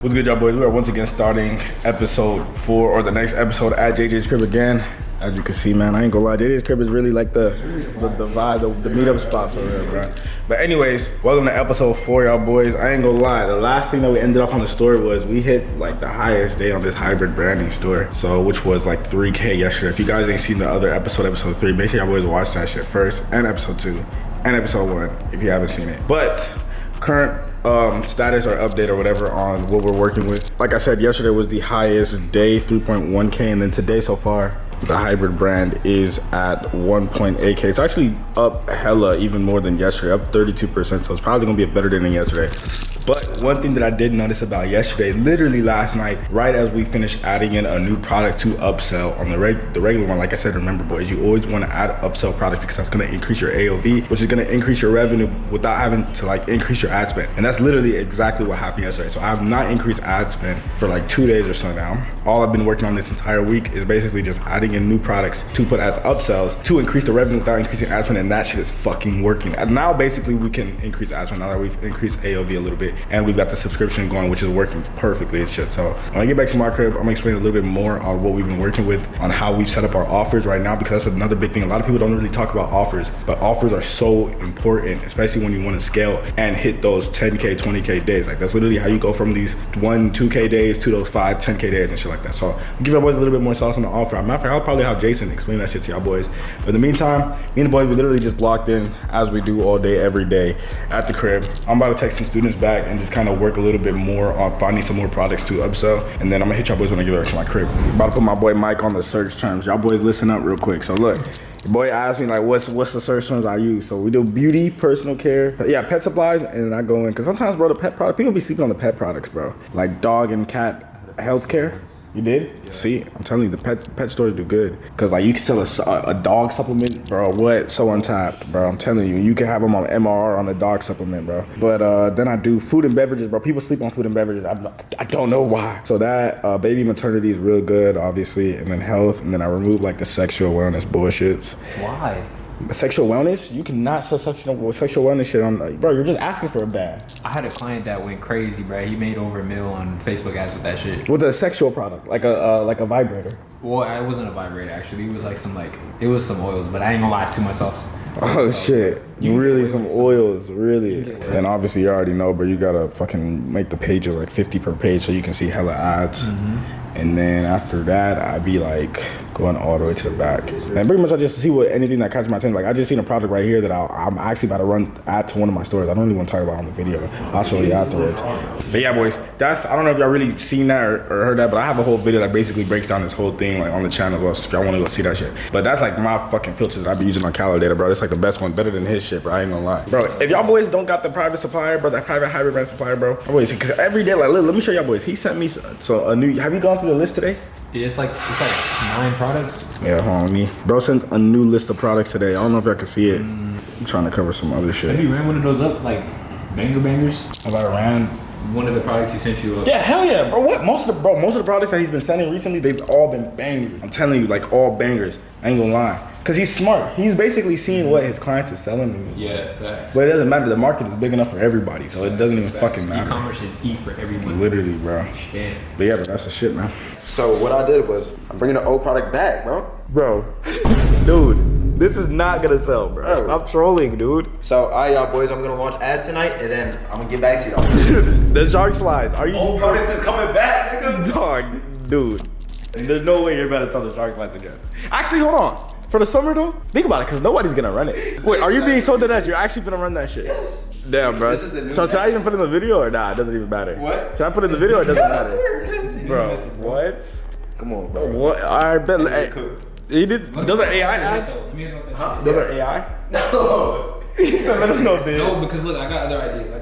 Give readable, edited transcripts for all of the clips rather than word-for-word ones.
What's good, y'all boys? We are once again starting episode 4 or the next episode at JJ's crib again. As you can see, man, I ain't gonna lie, JJ's crib is really like the vibe, the meetup spot for real, bro. But anyways, welcome to episode 4, y'all boys. I ain't gonna lie, the last thing that we ended up on the story was we hit like the highest day on this hybrid branding store. So, which was like 3K yesterday. If you guys ain't seen the other episode 3, make sure y'all boys watch that shit first, and episode 2, and episode 1 if you haven't seen it. But current status or update or whatever on what we're working with. Like I said, yesterday was the highest day, 3.1K, and then today so far, the hybrid brand is at 1.8K. It's actually up hella, even more than yesterday, up 32%, so it's probably gonna be a better day than yesterday. But one thing that I did notice about yesterday, literally last night, right as we finished adding in a new product to upsell on the regular one, like I said, remember boys, you always wanna add upsell products because that's gonna increase your AOV, which is gonna increase your revenue without having to like increase your ad spend. And that's literally exactly what happened yesterday. So I have not increased ad spend for like 2 days or so now. All I've been working on this entire week is basically just adding in new products to put as upsells to increase the revenue without increasing ad spend, and that shit is fucking working. And now basically we can increase ad spend now that we've increased AOV a little bit, and we've got the subscription going, which is working perfectly and shit. So when I get back to my crib, I'm gonna explain a little bit more on what we've been working with, on how we've set up our offers right now, because that's another big thing. A lot of people don't really talk about offers, but offers are so important, especially when you want to scale and hit those 10K, 20K days. Like that's literally how you go from these 1, 2K days to those 5, 10K days and shit like that. So I'll give y'all boys a little bit more sauce on the offer. Matter of fact, I'll probably have Jason explain that shit to y'all boys. But in the meantime, me and the boys, we literally just blocked in as we do all day, every day at the crib. I'm about to take some students back and just kind of work a little bit more on finding some more products to upsell. And then I'm gonna hit y'all boys when I get back to my crib. I'm about to put my boy Mike on the search terms. Y'all boys listen up real quick. So look, your boy asked me like, what's the search terms I use? So we do beauty, personal care, yeah, pet supplies, and I go in, cause sometimes, bro, the pet product, people be sleeping on the pet products, bro. Like dog and cat healthcare. You did? Yeah. See, I'm telling you, the pet stores do good. Cause like you can sell a dog supplement, bro. What? So untapped, bro. I'm telling you, you can have them on MRR on the dog supplement, bro. But then I do food and beverages, bro. People sleep on food and beverages. I don't know why. So that baby maternity is real good, obviously, and then health, and then I remove like the sexual wellness bullshits. Why? Sexual wellness? You cannot sell sexual wellness shit on, bro. You're just asking for a bag. I had a client that went crazy, bro. He made over $1 million on Facebook ads with that shit. With a sexual product, like a vibrator. Well, it wasn't a vibrator actually. It was like it was some oils, but I ain't gonna lie, it's too much sauce. Oh shit! Really, some oils, really. And obviously you already know, but you gotta fucking make the pages like 50 per page so you can see hella ads. And then after that, I'd be like going all the way to the back. And pretty much I just see anything that catches my attention. Like I just seen a product right here that I'm actually about to run ad to one of my stores. I don't really want to talk about it on the video. I'll show you afterwards. But yeah, boys, I don't know if y'all really seen that or heard that, but I have a whole video that basically breaks down this whole thing like on the channel. So if y'all want to go see that shit. But that's like my fucking filters that I be using on Calendar, bro. It's like the best one, better than his shit, bro. I ain't gonna lie. Bro, if y'all boys don't got the private supplier, bro, that private hybrid brand supplier, bro, cause every day, like, let me show y'all boys. He sent me a new, have you gone through the list today? Yeah, it's like 9 products. Yeah, hold on, bro sent a new list of products today. I don't know if y'all can see it. I'm trying to cover some other shit. Have you ran one of those up, like bangers? Have I ran one of the products he sent you up? Yeah, hell yeah, bro. What? Most of the products that he's been sending recently, they've all been bangers. I'm telling you, like all bangers. I ain't gonna lie. Cause he's smart. He's basically seeing what his clients is selling to me. Yeah, facts. But it doesn't matter. The market is big enough for everybody, so it doesn't even fucking matter. E-commerce is E for everyone. Literally, bro. Shit. But yeah, but that's the shit, man. So what I did was, I'm bringing the old product back, bro. Dude, this is not gonna sell, bro. Stop trolling, dude. So, alright, y'all boys, I'm gonna launch ads tonight, and then I'm gonna get back to y'all. The shark slides. Are you? Old products is coming back, nigga. Dog, dude. There's no way you're about to sell the shark slides again. Actually, hold on. For the summer though, think about it, cause nobody's gonna run it. Wait, are you being so dead ass? You're actually gonna run that shit? Yes. Damn, bro. So should I even put it in the video or nah? It doesn't even matter. What? Should I put it in the video or it doesn't matter? Bro, what? Come on, bro. What? I bet. He did. Those are AI ads. Huh? Those are AI. No. Let him know, bitch. No, because look, I got other ideas.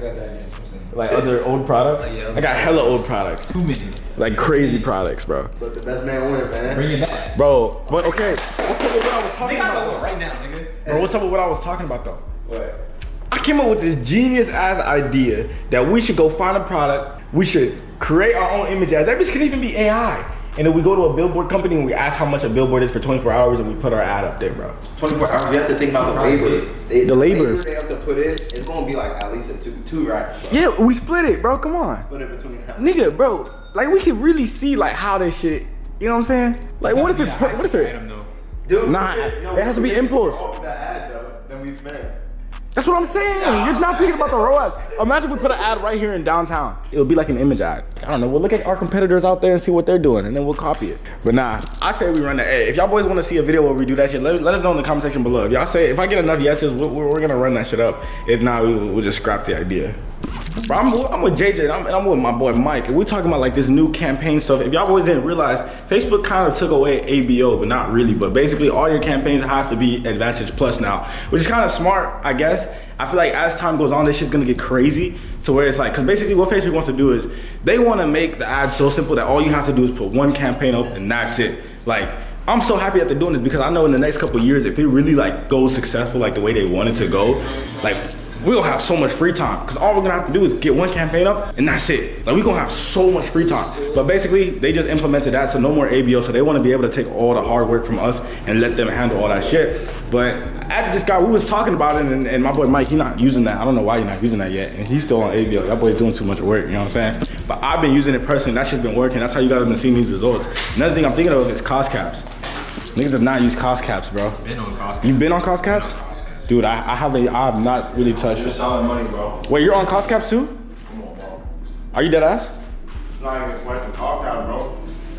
Like other old products? Yeah. I got hella old products. Too many. Like crazy products, bro. But the best man win, man. Bring it back. Bro, but okay. What's up with what I was talking Nigga, I got about? one right now, nigga. Bro, what's up with what I was talking about though? What? I came up with this genius ass idea that we should go find a product, we should create our own image ads. That bitch could even be AI. And then we go to a billboard company and we ask how much a billboard is for 24 hours and we put our ad up there, bro. 24 hours, you have to think about the labor. The labor they have to put in, it's gonna be like at least a two right? Yeah, we split it, bro. Come on. Split it between them. Nigga, bro. Like, we can really see, like, how this shit, you know what I'm saying? Like, what if it, Dude, nah, it has to be impulse. Off that ad, though, then we spend. That's what I'm saying. You're not thinking about the ROAS. Imagine we put an ad right here in downtown. It would be like an image ad. I don't know. We'll look at our competitors out there and see what they're doing, and then we'll copy it. But nah, I say we run the ad. If y'all boys want to see a video where we do that shit, let us know in the comment section below. If y'all say, if I get enough yeses, we're gonna run that shit up. If not, we'll just scrap the idea. Bro, I'm with JJ and I'm with my boy Mike, and we're talking about like this new campaign stuff. If y'all boys didn't realize, Facebook kind of took away ABO, but not really. But basically, all your campaigns have to be Advantage Plus now, which is kind of smart, I guess. I feel like as time goes on, this shit's gonna get crazy to where it's like, cause basically what Facebook wants to do is they want to make the ad so simple that all you have to do is put one campaign up and that's it. Like, I'm so happy that they're doing this because I know in the next couple of years, if it really like goes successful like the way they want it to go, like, we'll have so much free time because all we're gonna have to do is get one campaign up and that's it. Like, we're gonna have so much free time. But basically, they just implemented that, so no more ABO. So they want to be able to take all the hard work from us and let them handle all that shit. But after this guy, we was talking about it, and my boy Mike, he's not using that. I don't know why he's not using that yet, and he's still on ABO. That boy's doing too much work, you know what I'm saying? But I've been using it personally. That shit's been working. That's how you guys have been seeing these results. Another thing I'm thinking of is cost caps. Niggas have not used cost caps, bro. Been on cost caps. You been on cost caps? Dude, I have not really touched it. Solid money, bro. Wait, you're on cost caps too? Come on, bro. Are you dead ass? It's not even worth the car count, bro.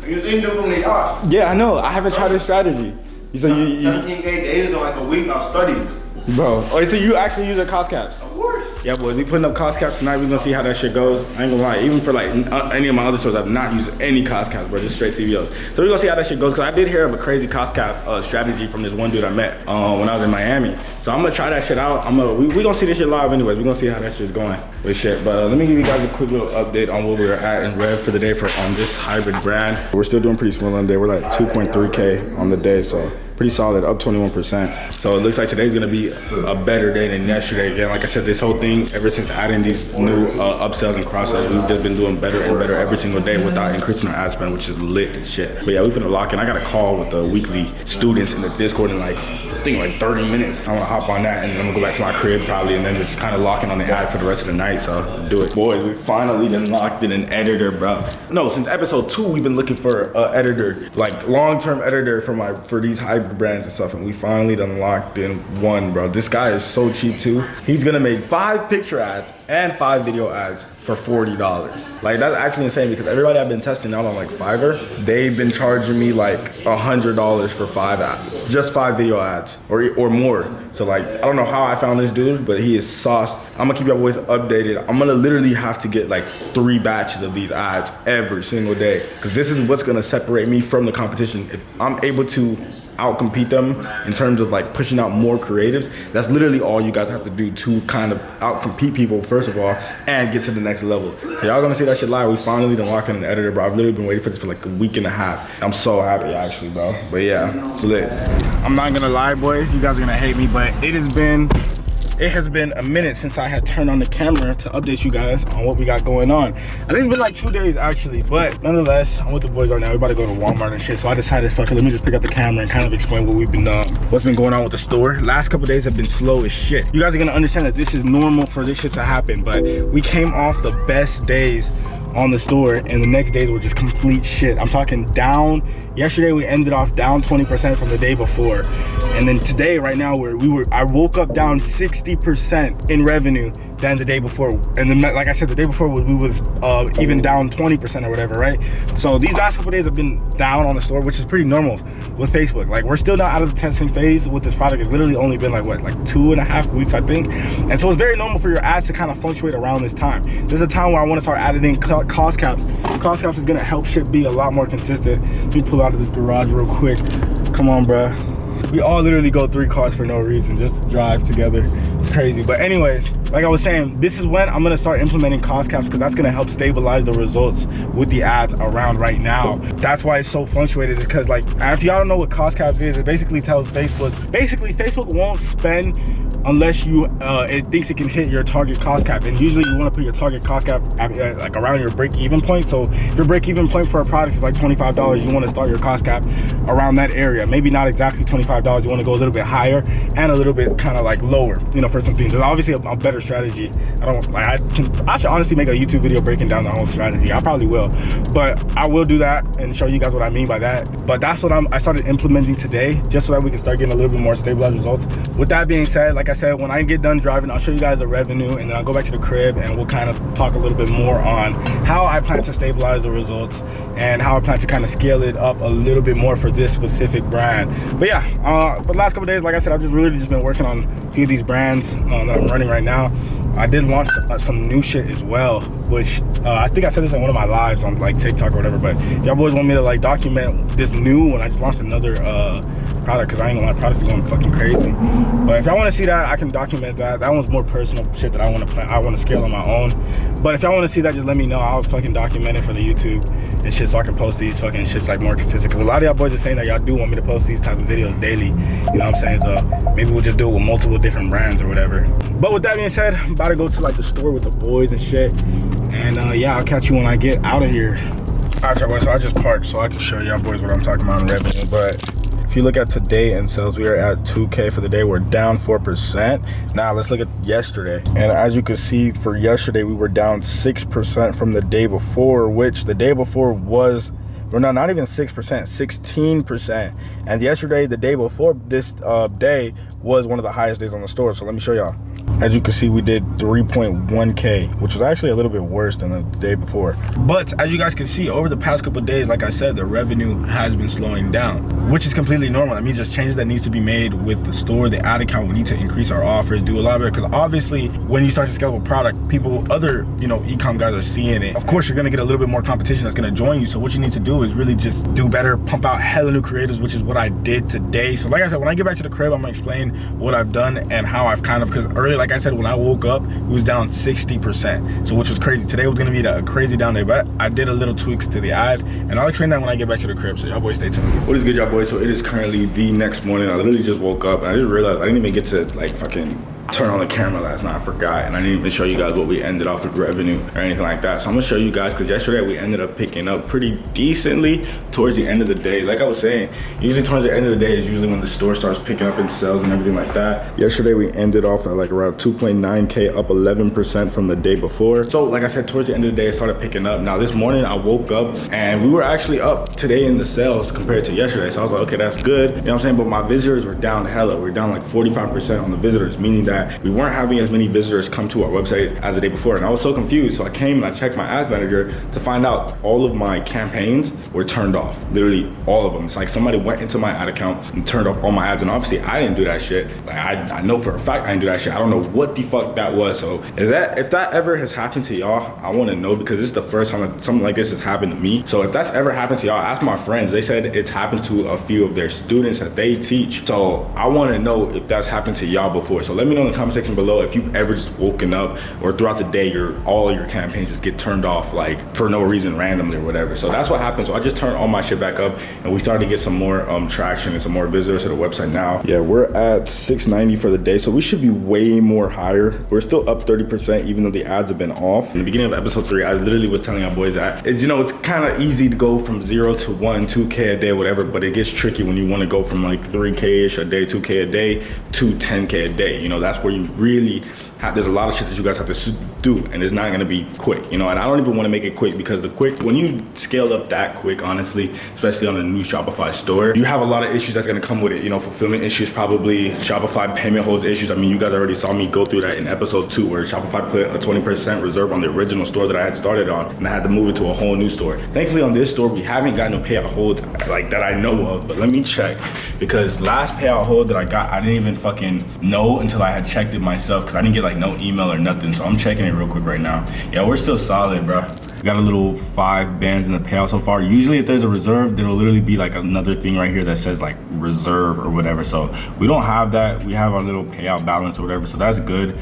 You think they're gonna y'all? Yeah, I know. I haven't tried this strategy. So you 17K days in like a week, I'll study. bro. Oh, so you actually use your cost caps? Of course. Yeah, boys, we putting up cost caps tonight. We're gonna see how that shit goes. I ain't gonna lie, even for like any of my other stores, I've not used any cost caps, bro, just straight CVOs. So we're gonna see how that shit goes, because I did hear of a crazy cost cap strategy from this one dude I met when I was in Miami. So I'm gonna try that shit out. We gonna see this shit live anyways. We're gonna see how that shit's going with shit. But let me give you guys a quick little update on where we're at in rev for the day on this hybrid brand. We're still doing pretty small on the day. We're like 2.3K on the day, so pretty solid, up 21%. So it looks like today's gonna be a better day than yesterday. Again, like I said, this whole thing, ever since adding these new upsells and cross-sells, we've just been doing better and better every single day without increasing our ad spend, which is lit as shit. But yeah, we finna lock in. I got a call with the weekly students in the Discord in like, I think like 30 minutes. I'm gonna hop on that and then I'm gonna go back to my crib probably and then just kind of lock in on the ad for the rest of the night, so do it. Boys, we finally done locked in an editor, bro. No, since episode 2, we've been looking for an editor, like long-term editor for these hybrid brands and stuff, and we finally done locked in one, bro. This guy is so cheap too. He's gonna make 5 picture ads and 5 video ads for $40. Like, that's actually insane, because everybody I've been testing out on like Fiverr, they've been charging me like $100 for 5 ads, just 5 video ads or more. So like, I don't know how I found this dude, but he is sauced. I'm gonna keep y'all boys updated. I'm gonna literally have to get like 3 batches of these ads every single day, because this is what's gonna separate me from the competition. If I'm able to outcompete them in terms of like pushing out more creatives, that's literally all you guys have to do to kind of outcompete people, first of all, and get to the next level. So y'all gonna see that shit live. We finally done locked in an editor, bro. I've literally been waiting for this for like a week and a half. I'm so happy actually, bro. But yeah, it's lit. I'm not gonna lie, boys, you guys are gonna hate me, but it has been a minute since I had turned on the camera to update you guys on what we got going on. I think it's been like 2 days actually, but nonetheless, I'm with the boys right now. We about to go to Walmart and shit, so I decided, fuck it, let me just pick up the camera and kind of explain what we've been what's been going on with the store. Last couple days have been slow as shit. You guys are gonna understand that this is normal for this shit to happen, but we came off the best days on the store, and the next days were just complete shit. I'm talking down. Yesterday we ended off down 20% from the day before, and then today, right now, I woke up down 60% in revenue than the day before, and then like I said, the day before we was even down 20% or whatever, right? So these last couple days have been down on the store, which is pretty normal with Facebook. Like, we're still not out of the testing phase with this product. It's literally only been like what, like 2.5 weeks, I think, and so it's very normal for your ads to kind of fluctuate around this time. There's a time where I want to start adding in cost caps. Cost caps is gonna help shit be a lot more consistent. Let me pull out of this garage real quick. Come on, bruh. We all literally go 3 cars for no reason, just drive together. It's crazy. But anyways, like I was saying, this is when I'm gonna start implementing cost caps, because that's gonna help stabilize the results with the ads around right now. That's why it's so fluctuated, is because, like, if y'all don't know what cost caps is, it basically tells Facebook, Facebook won't spend unless you it thinks it can hit your target cost cap. And usually you want to put your target cost cap at, like around your break-even point. So if your break-even point for a product is like $25, you want to start your cost cap around that area. Maybe not exactly $25. You want to go a little bit higher and a little bit kind of like lower, you know, for some things. There's obviously a better strategy. I should honestly make a YouTube video breaking down the whole strategy. I probably will, but I will do that and show you guys what I mean by that. But that's what I started implementing today, just so that we can start getting a little bit more stabilized results. With that being said, like I said, when I get done driving, I'll show you guys the revenue, and then I'll go back to the crib and we'll kind of talk a little bit more on how I plan to stabilize the results and how I plan to kind of scale it up a little bit more for this specific brand. But yeah, for the last couple days, like I said, I've just really been working on a few of these brands that I'm running right now. I did launch some new shit as well, which I think I said this in one of my lives on like TikTok or whatever, but y'all boys want me to like document this new one. I just launched another product, because I ain't gonna lie, products are going fucking crazy. But if y'all want to see that, I can document that. That one's more personal shit that I want to scale on my own. But if y'all want to see that, just let me know. I'll fucking document it for the YouTube and shit, so I can post these fucking shits like more consistent. Because a lot of y'all boys are saying that y'all do want me to post these type of videos daily. You know what I'm saying? So maybe we'll just do it with multiple different brands or whatever. But with that being said, I'm about to go to like the store with the boys and shit. And yeah, I'll catch you when I get out of here. All right, y'all boys, so I just parked so I can show y'all boys what I'm talking about in revenue. But if you look at today in sales, we are at 2K for the day. We're down 4%. Now let's look at yesterday. And as you can see, for yesterday, we were down 6% from the day before, which the day before was, well, no, not even 6%, 16%. And yesterday, the day before this day, was one of the highest days on the store. So let me show y'all. As you can see, we did 3.1K, which was actually a little bit worse than the day before. But as you guys can see, over the past couple of days, like I said, the revenue has been slowing down, which is completely normal. That means there's changes that needs to be made with the store, the ad account. We need to increase our offers, do a lot better, because obviously when you start to scale a product, people, other, you know, e-com guys are seeing it. Of course, you're gonna get a little bit more competition that's gonna join you. So what you need to do is really just do better, pump out hella new creators, which is what I did today. So like I said, when I get back to the crib, I'm gonna explain what I've done and how I've kind of, because earlier, like I said, when I woke up, it was down 60%. So which was crazy. Today was gonna be a crazy down day, but I did a little tweaks to the ad, and I'll explain that when I get back to the crib. So y'all boys stay tuned. What is good, y'all boys? So it is currently the next morning. I literally just woke up and I just realized I didn't even get to like fucking turn on the camera last night. I forgot, and I didn't even show you guys what we ended off with revenue or anything like that. So I'm gonna show you guys, because yesterday we ended up picking up pretty decently towards the end of the day. Like I was saying, usually towards the end of the day is usually when the store starts picking up in sales and everything like that. Yesterday we ended off at like around 2.9K, up 11% from the day before. So like I said, towards the end of the day it started picking up. Now this morning I woke up and we were actually up today in the sales compared to yesterday. So I was like, okay, that's good. You know what I'm saying? But my visitors were down hella. We're down like 45% on the visitors, meaning that we weren't having as many visitors come to our website as the day before. And I was so confused. So I came and I checked my ads manager to find out all of my campaigns were turned off. Literally all of them. It's like somebody went into my ad account and turned off all my ads. And obviously I didn't do that shit. Like I know for a fact I didn't do that shit. I don't know what the fuck that was. So if that ever has happened to y'all, I want to know, because this is the first time that something like this has happened to me. So if that's ever happened to y'all, ask my friends. They said it's happened to a few of their students that they teach. So I want to know if that's happened to y'all before. So let me know in the comment section below if you've ever just woken up or throughout the day all of your campaigns just get turned off like for no reason, randomly or whatever. So that's what happened. So I just turned all my shit back up and we started to get some more traction and some more visitors to the website now. Yeah, we're at 690 for the day, so we should be way more higher. We're still up 30% even though the ads have been off. In the beginning of episode 3, I literally was telling our boys that you know, it's kind of easy to go from 0 to 1, 2K a day, whatever, but it gets tricky when you want to go from like 3K-ish a day, 2K a day to 10K a day. You know, that's where you really there's a lot of shit that you guys have to do, and it's not gonna be quick, you know. And I don't even want to make it quick, because when you scale up that quick, honestly, especially on a new Shopify store, you have a lot of issues that's gonna come with it. You know, fulfillment issues, probably Shopify payment holds issues. I mean, you guys already saw me go through that in episode 2, where Shopify put a 20% reserve on the original store that I had started on, and I had to move it to a whole new store. Thankfully, on this store, we haven't got no payout holds like that I know of, but let me check, because last payout hold that I got, I didn't even fucking know until I had checked it myself, because I didn't get like no email or nothing. So I'm checking it real quick right now. Yeah, we're still solid, bro. We got a little 5 bands in the payout so far. Usually if there's a reserve, there'll literally be like another thing right here that says like reserve or whatever. So we don't have that. We have our little payout balance or whatever, so that's good.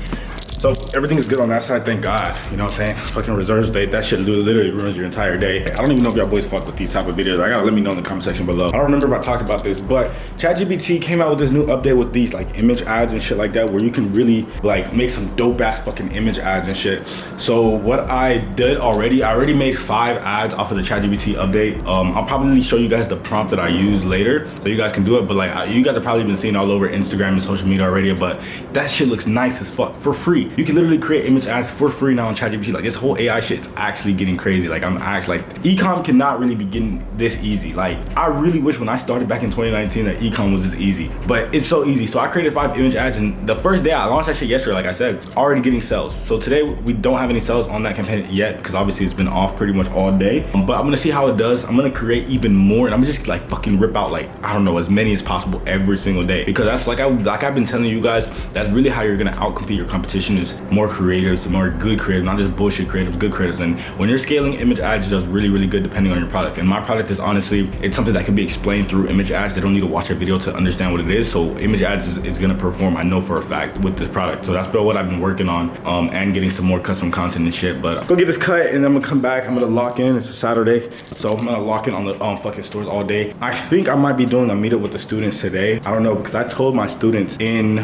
So everything is good on that side, thank God. You know what I'm saying? Fucking reserves bait, that shit literally ruins your entire day. I don't even know if y'all boys fuck with these type of videos. I gotta let me know in the comment section below. I don't remember if I talked about this, but ChatGPT came out with this new update with these like image ads and shit like that, where you can really like make some dope ass fucking image ads and shit. So what I did already, I already made 5 ads off of the ChatGPT update. I'll probably show you guys the prompt that I use later, so you guys can do it. But like you guys have probably been seeing all over Instagram and social media already, but that shit looks nice as fuck for free. You can literally create image ads for free now on ChatGPT. Like this whole AI shit is actually getting crazy. Like I'm actually like, e-com cannot really be getting this easy. Like I really wish when I started back in 2019 that e-com was this easy, but it's so easy. So I created 5 image ads, and the first day I launched that shit yesterday, like I said, already getting sales. So today we don't have any sales on that campaign yet because obviously it's been off pretty much all day. But I'm gonna see how it does. I'm gonna create even more, and I'm just like fucking rip out like, I don't know, as many as possible every single day, because that's like I've been telling you guys, that's really how you're gonna outcompete your competition, is more creatives, more good creatives, not just bullshit creatives, good creatives. And when you're scaling image ads, it does really good depending on your product. And my product is honestly, it's something that can be explained through image ads. They don't need to watch a video to understand what it is. So image ads is gonna perform, I know for a fact, with this product. So that's what I've been working on, and getting some more custom content and shit. But go get this cut, and then I'm gonna come back. I'm gonna lock in. It's a Saturday, so I'm gonna lock in on the fucking stores all day. I think I might be doing a meetup with the students today. I don't know, because I told my students in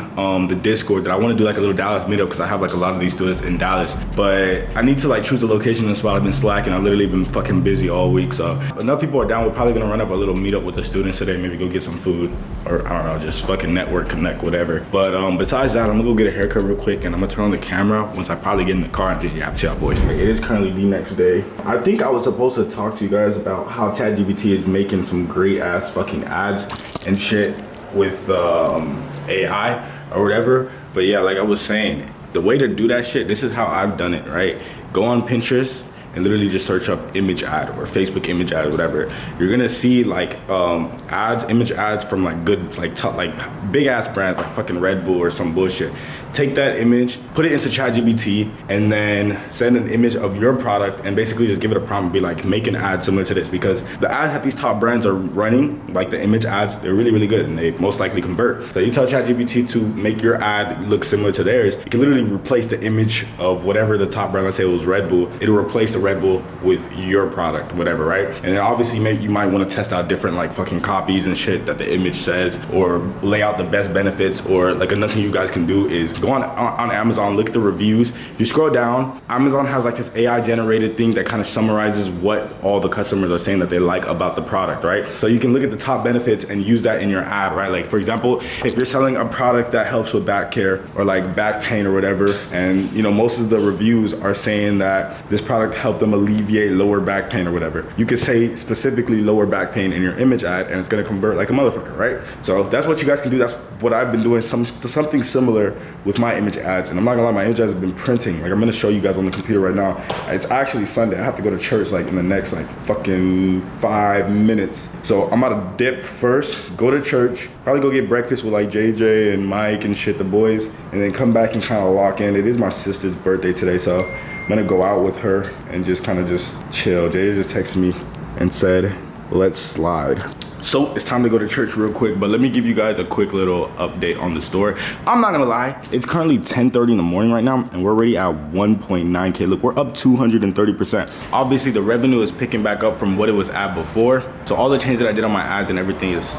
the Discord that I want to do like a little Dallas meetup, because I have like a lot of these students in Dallas, but I need to like choose a location and spot. I've been slacking. I've literally been fucking busy all week. So enough people are down. We're probably gonna run up a little meetup with the students today. Maybe go get some food, or I don't know, just fucking network, connect, whatever. But besides that, I'm gonna go get a haircut real quick, and I'm gonna turn on the camera once I probably get in the car and just yap to y'all boys. It is currently the next day. I think I was supposed to talk to you guys about how ChatGPT is making some great ass fucking ads and shit with AI or whatever. But yeah, like I was saying, the way to do that shit, this is how I've done it, right? Go on Pinterest and literally just search up image ad or Facebook image ad or whatever. You're gonna see like ads, image ads from like good, like big ass brands like fucking Red Bull or some bullshit. Take that image, put it into ChatGPT, and then send an image of your product, and basically just give it a prompt and be like, make an ad similar to this, because the ads that these top brands are running, like the image ads, they're really good, and they most likely convert. So you tell ChatGPT to make your ad look similar to theirs. You can literally replace the image of whatever the top brand, let's say it was Red Bull, it'll replace the Red Bull with your product, whatever, right? And then obviously you might want to test out different like fucking copies and shit that the image says, or lay out the best benefits. Or like another thing you guys can do is go on Amazon, look at the reviews. If you scroll down, Amazon has like this AI generated thing that kind of summarizes what all the customers are saying that they like about the product, right? So you can look at the top benefits and use that in your ad, right? Like for example, if you're selling a product that helps with back care or like back pain or whatever, and you know most of the reviews are saying that this product helped them alleviate lower back pain or whatever, you could say specifically lower back pain in your image ad, and it's gonna convert like a motherfucker, right? So that's what you guys can do. That's what I've been doing, something similar with my image ads. And I'm not gonna lie, my image ads have been printing. Like I'm gonna show you guys on the computer right now. It's actually Sunday. I have to go to church like in the next like fucking 5 minutes. So I'm about to dip first, go to church, probably go get breakfast with like JJ and Mike and shit, the boys, and then come back and kind of lock in. It is my sister's birthday today, so I'm gonna go out with her and just kind of just chill. JJ just texted me and said, let's slide. So it's time to go to church real quick, but let me give you guys a quick little update on the store. I'm not gonna lie, it's currently 10:30 in the morning right now, and we're already at 1.9K. Look, we're up 230%. Obviously, the revenue is picking back up from what it was at before. So all the changes that I did on my ads and everything is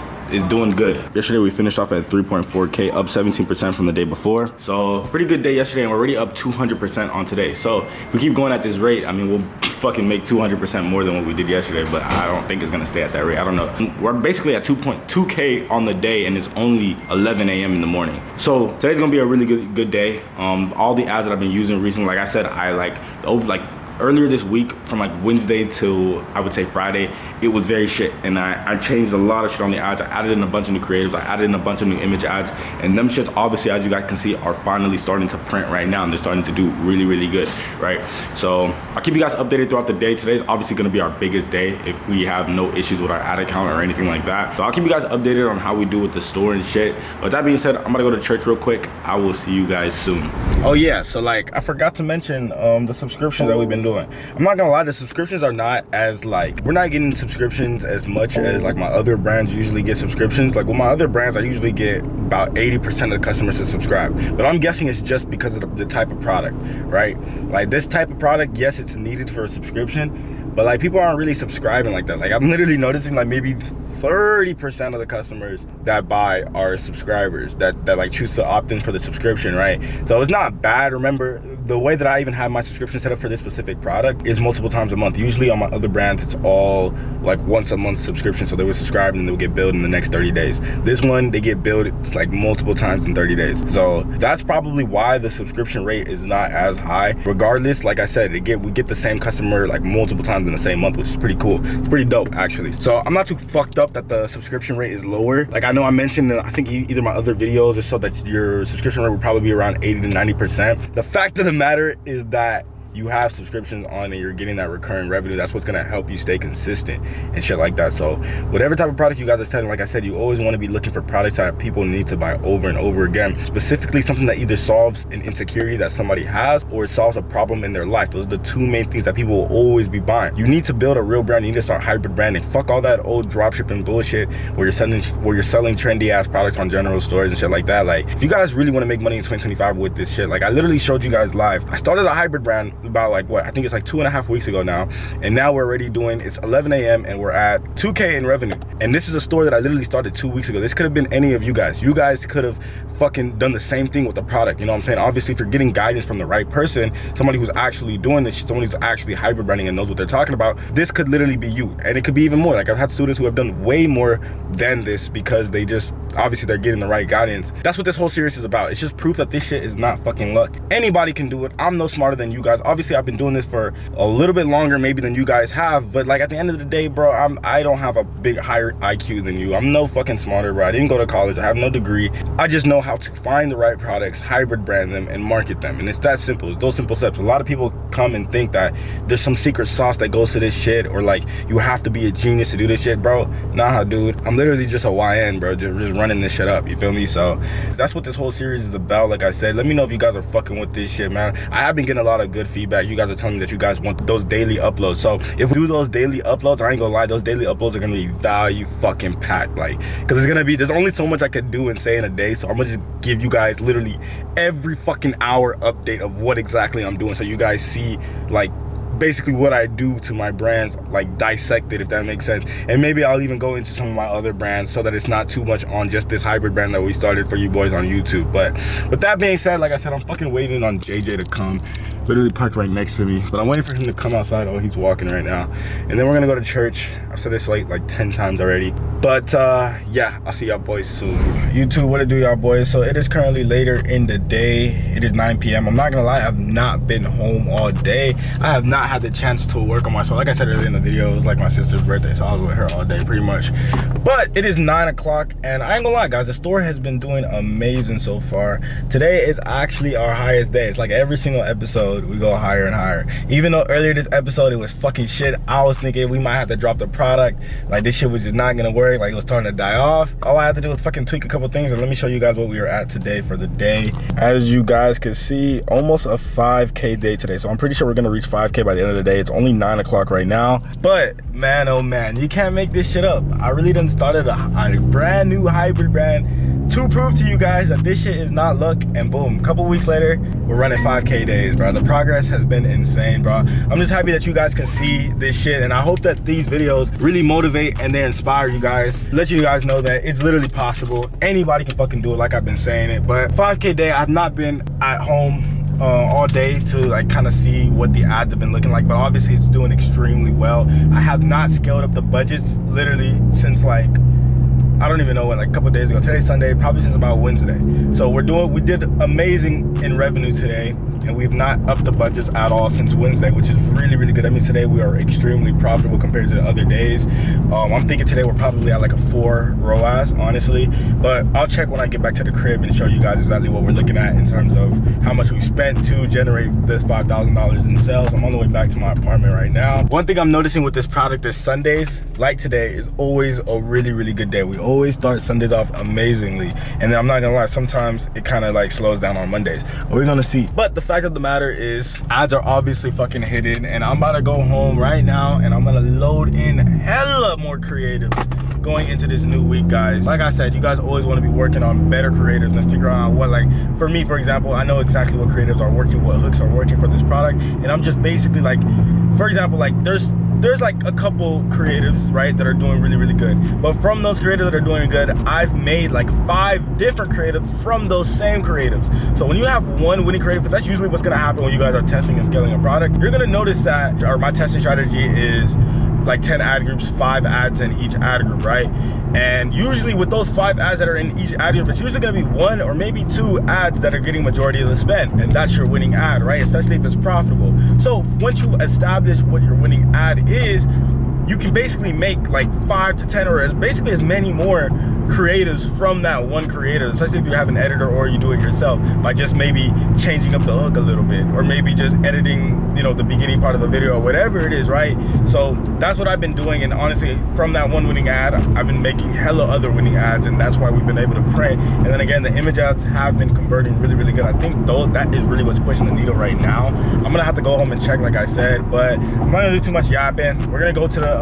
doing good. Yesterday we finished off at 3.4K, up 17% from the day before. So pretty good day yesterday, and we're already up 200% on today. So if we keep going at this rate, I mean, we'll fucking make 200% more than what we did yesterday, but I don't think it's gonna stay at that rate. I don't know. We're basically at 2.2K on the day, and it's only 11 a.m. in the morning. So today's gonna be a really good day. All the ads that I've been using recently, like I said, earlier this week, from like Wednesday to I would say Friday, it was very shit, and I changed a lot of shit on the ads. I added in a bunch of new creatives, I added in a bunch of new image ads, and them shits obviously, as you guys can see, are finally starting to print right now, and they're starting to do really good, right? So I'll keep you guys updated throughout the day. Today's obviously gonna be our biggest day if we have no issues with our ad account or anything like that. So I'll keep you guys updated on how we do with the store and shit. With that being said, I'm gonna go to church real quick. I will see you guys soon. Oh yeah, so like I forgot to mention the subscriptions that we've been doing. I'm not gonna lie, the subscriptions are not as like, we're not getting subscriptions as much as like my other brands usually get subscriptions. Like with my other brands, I usually get about 80% of the customers to subscribe. But I'm guessing it's just because of the type of product, right? Like this type of product, yes, it's needed for a subscription, but like people aren't really subscribing like that. Like I'm literally noticing like maybe 30% of the customers that buy are subscribers that like choose to opt in for the subscription, right? So it's not bad. Remember, the way that I even have my subscription set up for this specific product is multiple times a month. Usually on my other brands, it's all like once a month subscription. So they would subscribe and they'll get billed in the next 30 days. This one, they get billed it's like multiple times in 30 days. So that's probably why the subscription rate is not as high. Regardless, like I said, we get the same customer like multiple times in the same month, which is pretty cool. It's pretty dope, actually. So I'm not too fucked up that the subscription rate is lower. Like I know I mentioned, I think either my other videos or so, that your subscription rate will probably be around 80 to 90%. The fact of the matter is that you have subscriptions on and you're getting that recurring revenue. That's what's gonna help you stay consistent and shit like that. So whatever type of product you guys are selling, like I said, you always want to be looking for products that people need to buy over and over again, specifically something that either solves an insecurity that somebody has or it solves a problem in their life. Those are the two main things that people will always be buying. You need to build a real brand. You need to start hybrid branding. Fuck all that old dropshipping bullshit where you're selling trendy ass products on general stores and shit like that. Like if you guys really want to make money in 2025 with this shit, like I literally showed you guys live, I started a hybrid brand about like what, I think it's like 2.5 weeks ago now, and now we're already doing, it's 11 a.m. and we're at 2K in revenue. And this is a store that I literally started 2 weeks ago. This could have been any of you guys. You guys could have fucking done the same thing with the product, you know what I'm saying? Obviously, if you're getting guidance from the right person, somebody who's actually doing this shit, somebody who's actually hybrid branding and knows what they're talking about, this could literally be you. And it could be even more. Like I've had students who have done way more than this because they just, obviously they're getting the right guidance. That's what this whole series is about. It's just proof that this shit is not fucking luck. Anybody can do it. I'm no smarter than you guys. Obviously, I've been doing this for a little bit longer maybe than you guys have, but like at the end of the day, bro, I don't have a big higher IQ than you. I'm no fucking smarter, bro. I didn't go to college. I have no degree. I just know how to find the right products, hybrid brand them, and market them. And it's that simple. It's those simple steps. A lot of people come and think that there's some secret sauce that goes to this shit, or like you have to be a genius to do this shit, bro. Nah, dude. I'm literally just a YN, bro, just running this shit up. You feel me? So that's what this whole series is about. Like I said, let me know if you guys are fucking with this shit, man. I have been getting a lot of good feedback. You guys are telling me that you guys want those daily uploads. So if we do those daily uploads, I ain't gonna lie, those daily uploads are gonna be value fucking packed. Like, cause it's gonna be, there's only so much I could do and say in a day. So I'm gonna just give you guys literally every fucking hour update of what exactly I'm doing. So you guys see like basically what I do to my brands, like dissected, if that makes sense. And maybe I'll even go into some of my other brands so that it's not too much on just this hybrid brand that we started for you boys on YouTube. But with that being said, like I said, I'm fucking waiting on JJ to come. Literally parked right next to me, but I'm waiting for him to come outside. Oh, he's walking right now. And then we're gonna go to church. I've said this like 10 times already. But yeah, I'll see y'all boys soon. YouTube, what it do, y'all boys? So it is currently later in the day. It is 9 p.m. I'm not gonna lie, I've not been home all day. I have not had the chance to work on myself. Like I said earlier in the video, it was like my sister's birthday, so I was with her all day pretty much. But it is 9 o'clock, and I ain't gonna lie, guys, the store has been doing amazing so far. Today is actually our highest day. It's like every single episode, we go higher and higher. Even though earlier this episode it was fucking shit, I was thinking we might have to drop the product. Like this shit was just not gonna work. Like it was starting to die off. All I had to do was fucking tweak a couple things, and let me show you guys what we are at today for the day. As you guys can see, almost a 5K day today. So I'm pretty sure we're gonna reach 5K by the end of the day. It's only 9 o'clock right now. But man, oh man, you can't make this shit up. I really done started a brand new hybrid brand to prove to you guys that this shit is not luck, and boom, a couple weeks later, we're running 5K days, bro. The progress has been insane, bro. I'm just happy that you guys can see this shit, and I hope that these videos really motivate and they inspire you guys, let you guys know that it's literally possible. Anybody can fucking do it, like I've been saying it. But 5K day, I've not been at home all day to like kind of see what the ads have been looking like, but obviously it's doing extremely well. I have not scaled up the budgets literally since like, I don't even know when, like a couple days ago. Today's Sunday, probably since about Wednesday. So we did amazing in revenue today, and we've not upped the budgets at all since Wednesday, which is really, really good. I mean, today we are extremely profitable compared to the other days. I'm thinking today we're probably at like a 4 ROAS, honestly, but I'll check when I get back to the crib and show you guys exactly what we're looking at in terms of how much we spent to generate this $5,000 in sales. I'm on the way back to my apartment right now. One thing I'm noticing with this product is Sundays, like today, is always a really, really good day. We always start Sundays off amazingly. And then I'm not gonna lie, sometimes it kind of like slows down on Mondays. We're gonna see. But the fact of the matter is, ads are obviously fucking hidden, and I'm about to go home right now and I'm gonna load in hella more creatives going into this new week, guys. Like I said, you guys always want to be working on better creatives and figure out what, like, for me, for example, I know exactly what creatives are working, what hooks are working for this product, and I'm just basically like, for example, like there's like a couple creatives, right, that are doing really, really good. But from those creatives that are doing good, I've made like 5 different creatives from those same creatives. So when you have one winning creative, because that's usually what's gonna happen when you guys are testing and scaling a product, you're gonna notice that, or my testing strategy is like 10 ad groups, 5 ads in each ad group, right? And usually with those 5 ads that are in each ad group, it's usually gonna be 1 or maybe 2 ads that are getting majority of the spend, and that's your winning ad, right? Especially if it's profitable. So once you establish what your winning ad is, you can basically make like 5 to 10 or basically as many more creatives from that one creative, especially if you have an editor or you do it yourself, by just maybe changing up the hook a little bit, or maybe just editing, you know, the beginning part of the video or whatever it is, right? So that's what I've been doing, and honestly, from that one winning ad, I've been making hella other winning ads, and that's why we've been able to print. And then again, the image ads have been converting really, really good. I think though that is really what's pushing the needle right now. I'm gonna have to go home and check, like I said, but I'm not gonna do too much yapping. We're gonna go to the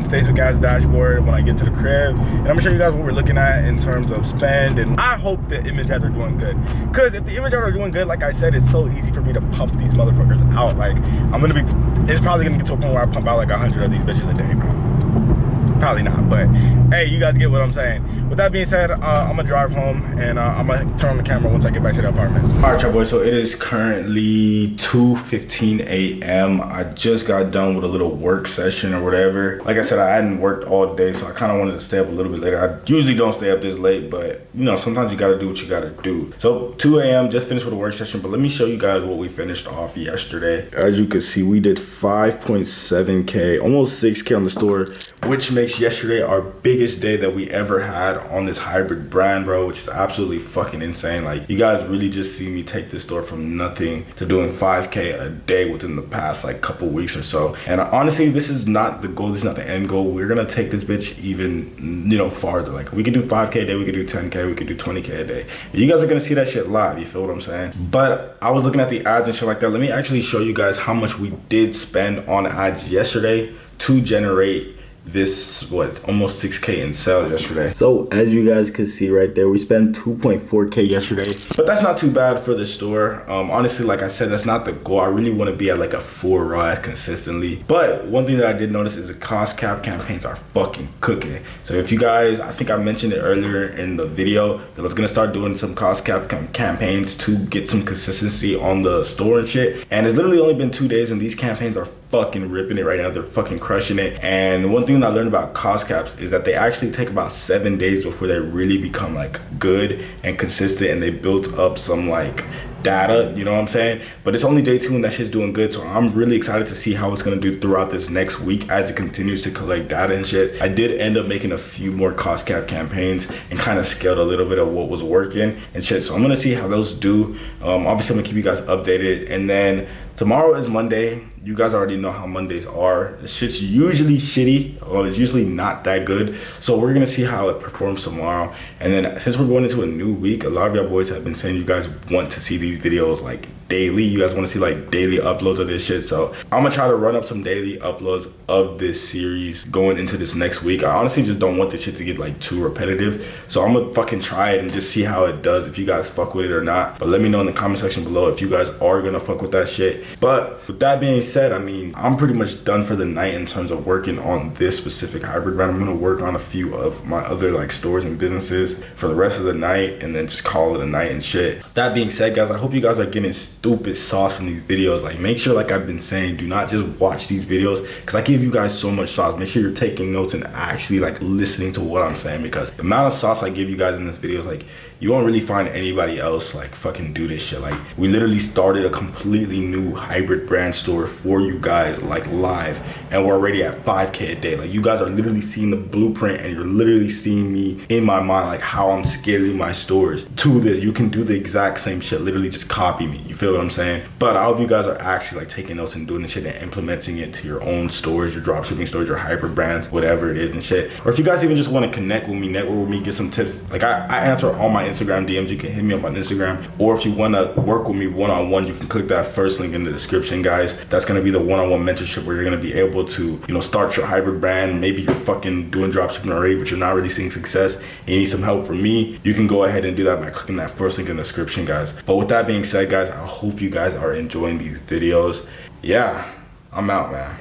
Facebook ads dashboard when I get to the crib, and I'm gonna show you guys what we're looking at in terms of spend. And I hope the image ads are doing good, because if the image ads are doing good, like I said, it's so easy for me to pump these motherfuckers out. Like, it's probably gonna get to a point where I pump out like 100 of these bitches a day, bro. Probably not, but hey, you guys get what I'm saying. With that being said, I'm gonna drive home, and I'm gonna turn on the camera once I get back to the apartment. All right, y'all boys, so it is currently 2:15 a.m. I just got done with a little work session or whatever. Like I said, I hadn't worked all day, so I kind of wanted to stay up a little bit later. I usually don't stay up this late, but you know, sometimes you gotta do what you gotta do. So 2 a.m. just finished with a work session, but let me show you guys what we finished off yesterday. As you can see, we did 5.7K, almost 6K on the store, which makes yesterday our biggest day that we ever had on this hybrid brand, bro, which is absolutely fucking insane. Like, you guys really just see me take this store from nothing to doing 5K a day within the past like couple weeks or so. And honestly, this is not the goal, this is not the end goal. We're gonna take this bitch even, you know, farther. Like, we could do 5K a day, we could do 10K, we could do 20K a day. You guys are gonna see that shit live, you feel what I'm saying? But I was looking at the ads and shit like that. Let me actually show you guys how much we did spend on ads yesterday to generate this, what, almost 6K in sales yesterday. So as you guys can see right there, we spent 2.4K yesterday, but that's not too bad for the store. Honestly, like I said, that's not the goal. I really want to be at like a 4 ROAS consistently. But one thing that I did notice is the cost cap campaigns are fucking cooking. So if you guys, I think I mentioned it earlier in the video that I was gonna start doing some cost cap campaigns to get some consistency on the store and shit. And it's literally only been 2 days, and these campaigns are fucking ripping it right now. They're fucking crushing it. And one thing that I learned about cost caps is that they actually take about 7 days before they really become like good and consistent, and they built up some like data, you know what I'm saying? But it's only day 2 and that shit's doing good. So I'm really excited to see how it's gonna do throughout this next week as it continues to collect data and shit. I did end up making a few more cost cap campaigns and kind of scaled a little bit of what was working and shit. So I'm gonna see how those do. Obviously I'm gonna keep you guys updated. And then tomorrow is Monday. You guys already know how Mondays are. The shit's usually shitty, or it's usually not that good. So we're gonna see how it performs tomorrow. And then since we're going into a new week, a lot of y'all boys have been saying you guys want to see these videos like daily. You guys want to see like daily uploads of this shit. So I'm gonna try to run up some daily uploads of this series going into this next week. I honestly just don't want this shit to get like too repetitive. So I'm gonna fucking try it and just see how it does, if you guys fuck with it or not. But let me know in the comment section below if you guys are gonna fuck with that shit. But with that being said, I mean, I'm pretty much done for the night in terms of working on this specific hybrid brand. I'm gonna work on a few of my other like stores and businesses for the rest of the night and then just call it a night and shit. That being said, guys, I hope you guys are getting stupid sauce from these videos. Like, make sure, like I've been saying, do not just watch these videos because I give you guys so much sauce. Make sure you're taking notes and actually like listening to what I'm saying, because the amount of sauce I give you guys in this video is like, you won't really find anybody else like fucking do this shit. Like, we literally started a completely new hybrid brand store for you guys, like live, and we're already at 5K a day. Like, you guys are literally seeing the blueprint, and you're literally seeing me in my mind, like how I'm scaling my stores to this. You can do the exact same shit, literally just copy me. You feel what I'm saying? But I hope you guys are actually like taking notes and doing this shit and implementing it to your own stores, your dropshipping stores, your hyper brands, whatever it is and shit. Or if you guys even just want to connect with me, network with me, get some tips. Like, I answer all my Instagram DMs. You can hit me up on Instagram, or if you want to work with me one-on-one, you can click that first link in the description, guys. That's going to be the one-on-one mentorship where you're going to be able to, you know, start your hybrid brand. Maybe you're fucking doing dropshipping already, but you're not really seeing success and you need some help from me. You can go ahead and do that by clicking that first link in the description, guys. But with that being said, guys, I hope you guys are enjoying these videos. Yeah, I'm out, man.